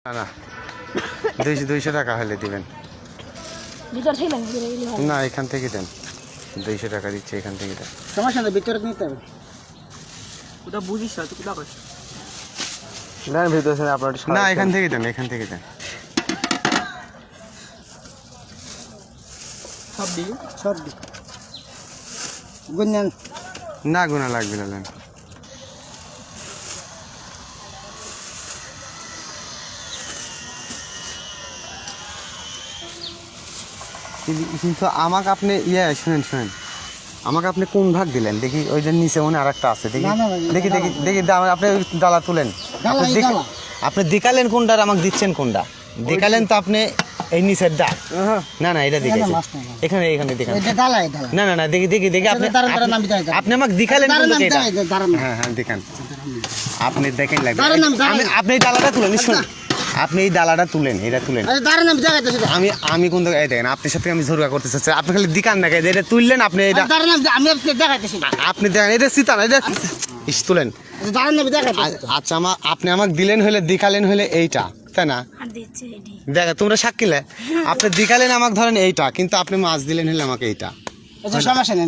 না না 200 টাকা হলে দিবেন না এখান থেকে দেন 200 টাকা দিচ্ছে এখান থেকে দেন সমস্যা নেই ভিতরে নিতে হবে ওটা বুঝিস না তুই কোথা কইছ না ভিতরে আপনার না এখান থেকে দেন এখান থেকে দেন সব দি গুণন না গুনা লাগবে না কিন্তু আমাকে আপনি শুনেন আমাকে আপনি কোন ভাগ দিলেন দেখি ওইটার নিচে মনে আর একটা আছে দেখি দেখি দেখি দেখি আপনি ডালা তুলেন আপনি দেখালেন কোনটা আর আমাকে দিচ্ছেন কোনটা দেখালেন তো আপনি এই নিচের ডাল না না এটা দেখেছি এখানে এখানে দেখেন না না না দেখি দেখি দেখি আপনি আপনি আমাকে দেখালেন হ্যাঁ হ্যাঁ দেখান আপনি দেখেন লাগবে আপনি এই ডালাটা তুলেন শুনুন আপনি এই ডালাটা তুলেন এটা তুলেন আমি কোন জায়গায় দেখেন আপনার সাথে আমি ঝরুয়া করতে চাচ্ছি আপনি খালি দিকান না এটা তুললেন আপনি এটা আপনি দেখেন এটা সিতান এটা ইস তুলেন আচ্ছা আপনি আমাকে দিলেন হলে দেখালেন হলে এইটা তাই না দেখা তোমরা সাক্ষীলে আপনি দেখালেন আমাকে ধরেন এইটা কিন্তু আপনি মাছ দিলেন হলে আমাকে এইটা সমস্যা নেই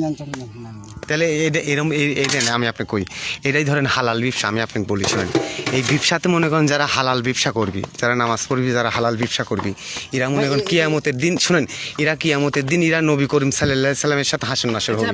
তাহলে এরকম এইটা না আমি আপনাকে কই এটাই ধরেন হালাল ব্যবসা আমি আপনাকে বলি শোনেন এই ব্যবসাতে মনে করেন যারা হালাল ব্যবসা করবি যারা নামাজ পড়বি যারা হালাল ব্যবসা করবি এরা মনে করেন কিয়ামতের দিন শুনেন এরা কিয়ামতের দিন এরা নবী করিম সাল্লাল্লাহু আলাইহি সাল্লামের সাথে হাসর নাসর হবে